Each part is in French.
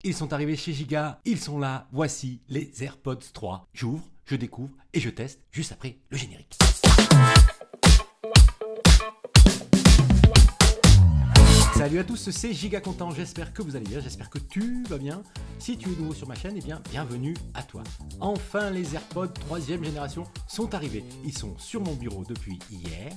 Ils sont arrivés chez Giga, ils sont là, voici les AirPods 3. J'ouvre, je découvre et je teste juste après le générique. Salut à tous, c'est Giga Content, j'espère que vous allez bien, j'espère que tu vas bien. Si tu es nouveau sur ma chaîne, eh bien bienvenue à toi. Enfin les AirPods 3e génération sont arrivés. Ils sont sur mon bureau depuis hier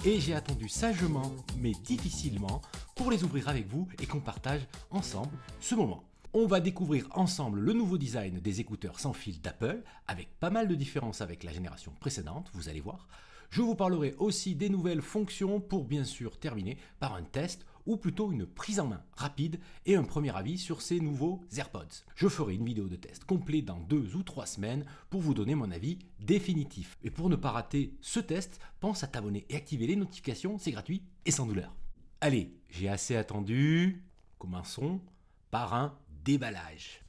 et j'ai attendu sagement mais difficilement pour les ouvrir avec vous et qu'on partage ensemble ce moment. On va découvrir ensemble le nouveau design des écouteurs sans fil d'Apple avec pas mal de différences avec la génération précédente, vous allez voir. Je vous parlerai aussi des nouvelles fonctions pour bien sûr terminer par un test ou plutôt une prise en main rapide et un premier avis sur ces nouveaux AirPods. Je ferai une vidéo de test complet dans 2 ou 3 semaines pour vous donner mon avis définitif. Et pour ne pas rater ce test, pense à t'abonner et activer les notifications, c'est gratuit et sans douleur. Allez, j'ai assez attendu, commençons par un déballage.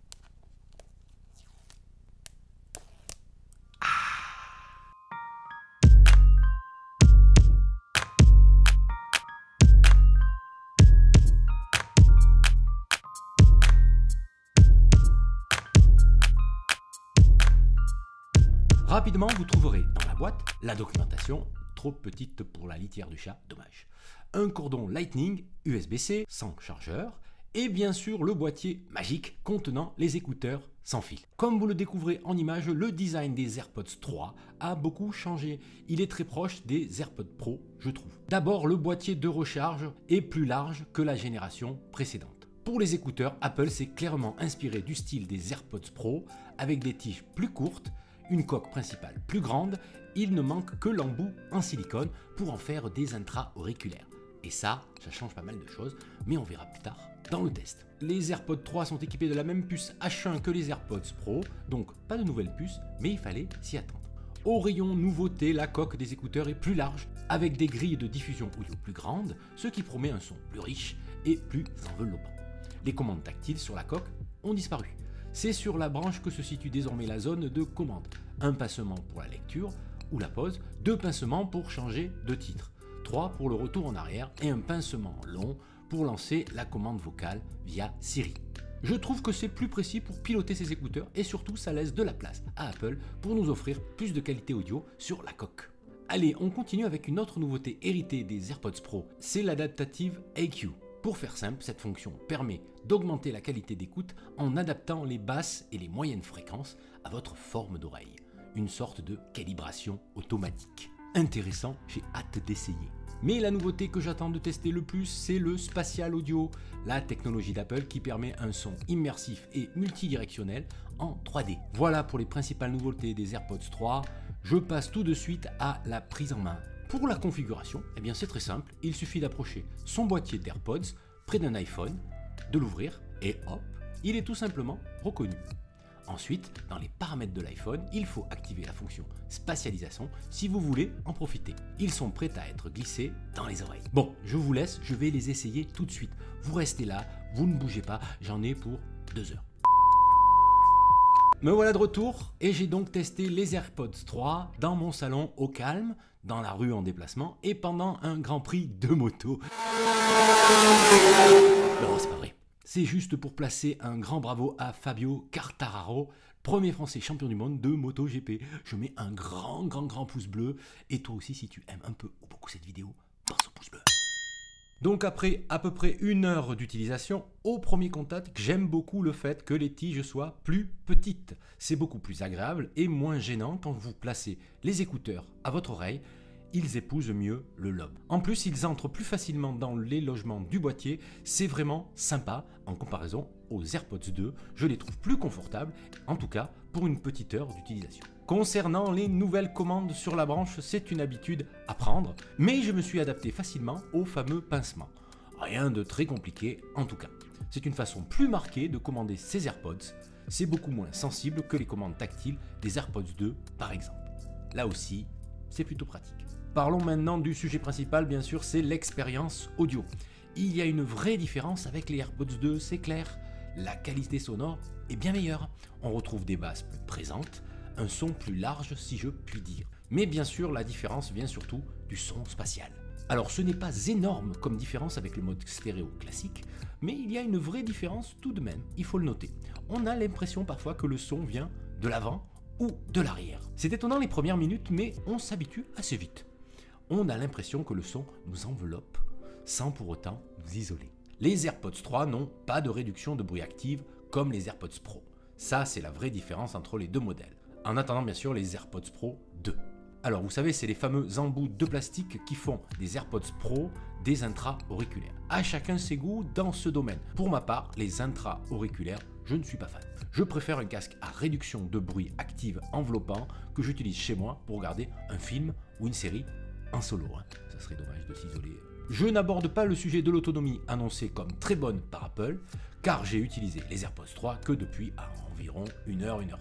Rapidement, vous trouverez dans la boîte la documentation, trop petite pour la litière du chat, dommage. Un cordon Lightning USB-C sans chargeur et bien sûr le boîtier magique contenant les écouteurs sans fil. Comme vous le découvrez en image, le design des AirPods 3 a beaucoup changé. Il est très proche des AirPods Pro, je trouve. D'abord, le boîtier de recharge est plus large que la génération précédente. Pour les écouteurs, Apple s'est clairement inspiré du style des AirPods Pro avec des tiges plus courtes, une coque principale plus grande, il ne manque que l'embout en silicone pour en faire des intra-auriculaires. Et ça change pas mal de choses, mais on verra plus tard dans le test. Les AirPods 3 sont équipés de la même puce H1 que les AirPods Pro, donc pas de nouvelle puce, mais il fallait s'y attendre. Au rayon nouveauté, la coque des écouteurs est plus large, avec des grilles de diffusion audio plus grandes, ce qui promet un son plus riche et plus enveloppant. Les commandes tactiles sur la coque ont disparu. C'est sur la branche que se situe désormais la zone de commande. Un pincement pour la lecture ou la pause, 2 pincements pour changer de titre, 3 pour le retour en arrière et un pincement long pour lancer la commande vocale via Siri. Je trouve que c'est plus précis pour piloter ces écouteurs et surtout ça laisse de la place à Apple pour nous offrir plus de qualité audio sur la coque. Allez, on continue avec une autre nouveauté héritée des AirPods Pro, c'est l'adaptative AQ. Pour faire simple, cette fonction permet d'augmenter la qualité d'écoute en adaptant les basses et les moyennes fréquences à votre forme d'oreille. Une sorte de calibration automatique. Intéressant, j'ai hâte d'essayer. Mais la nouveauté que j'attends de tester le plus, c'est le Spatial Audio, la technologie d'Apple qui permet un son immersif et multidirectionnel en 3D. Voilà pour les principales nouveautés des AirPods 3. Je passe tout de suite à la prise en main. Pour la configuration, eh bien c'est très simple, il suffit d'approcher son boîtier d'AirPods près d'un iPhone, de l'ouvrir et hop, il est tout simplement reconnu. Ensuite, dans les paramètres de l'iPhone, il faut activer la fonction spatialisation si vous voulez en profiter. Ils sont prêts à être glissés dans les oreilles. Bon, je vous laisse, je vais les essayer tout de suite. Vous restez là, vous ne bougez pas, j'en ai pour 2 heures. Me voilà de retour et j'ai donc testé les AirPods 3 dans mon salon au calme, dans la rue en déplacement et pendant un grand prix de moto. Non, c'est pas vrai. C'est juste pour placer un grand bravo à Fabio Quartararo, premier français champion du monde de MotoGP. Je mets un grand pouce bleu et toi aussi si tu aimes un peu ou beaucoup cette vidéo, pense au pouce bleu. Donc après à peu près 1 heure d'utilisation, au premier contact, j'aime beaucoup le fait que les tiges soient plus petites. C'est beaucoup plus agréable et moins gênant quand vous placez les écouteurs à votre oreille. Ils épousent mieux le lobe. En plus, ils entrent plus facilement dans les logements du boîtier. C'est vraiment sympa en comparaison aux AirPods 2. Je les trouve plus confortables, en tout cas pour une petite heure d'utilisation. Concernant les nouvelles commandes sur la branche, c'est une habitude à prendre, mais je me suis adapté facilement au fameux pincement. Rien de très compliqué en tout cas. C'est une façon plus marquée de commander ces AirPods. C'est beaucoup moins sensible que les commandes tactiles des AirPods 2 par exemple. Là aussi, c'est plutôt pratique. Parlons maintenant du sujet principal, bien sûr, c'est l'expérience audio. Il y a une vraie différence avec les AirPods 2, c'est clair. La qualité sonore est bien meilleure. On retrouve des basses plus présentes, un son plus large si je puis dire. Mais bien sûr, la différence vient surtout du son spatial. Alors ce n'est pas énorme comme différence avec le mode stéréo classique, mais il y a une vraie différence tout de même, il faut le noter. On a l'impression parfois que le son vient de l'avant ou de l'arrière. C'est étonnant les premières minutes, mais on s'habitue assez vite. On a l'impression que le son nous enveloppe sans pour autant nous isoler. Les AirPods 3 n'ont pas de réduction de bruit active comme les AirPods Pro. Ça, c'est la vraie différence entre les deux modèles. En attendant bien sûr les AirPods Pro 2. Alors vous savez, c'est les fameux embouts de plastique qui font des AirPods Pro des intra-auriculaires. À chacun ses goûts dans ce domaine. Pour ma part, les intra-auriculaires, je ne suis pas fan. Je préfère un casque à réduction de bruit active enveloppant que j'utilise chez moi pour regarder un film ou une série en solo. Ça serait dommage de s'isoler. Je n'aborde pas le sujet de l'autonomie annoncée comme très bonne par Apple, car j'ai utilisé les AirPods 3 que depuis à environ 1h, 1h30.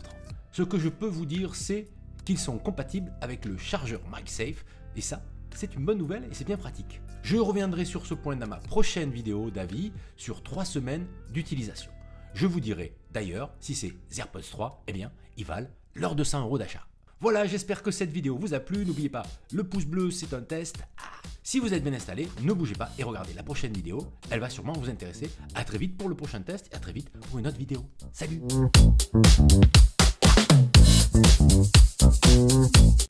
Ce que je peux vous dire, c'est qu'ils sont compatibles avec le chargeur MagSafe, et ça, c'est une bonne nouvelle et c'est bien pratique. Je reviendrai sur ce point dans ma prochaine vidéo d'avis sur 3 semaines d'utilisation. Je vous dirai d'ailleurs si ces AirPods 3, eh bien, ils valent leurs 200 € d'achat. Voilà, j'espère que cette vidéo vous a plu. N'oubliez pas, le pouce bleu, c'est un test. Si vous êtes bien installé, ne bougez pas et regardez la prochaine vidéo. Elle va sûrement vous intéresser. À très vite pour le prochain test et à très vite pour une autre vidéo. Salut!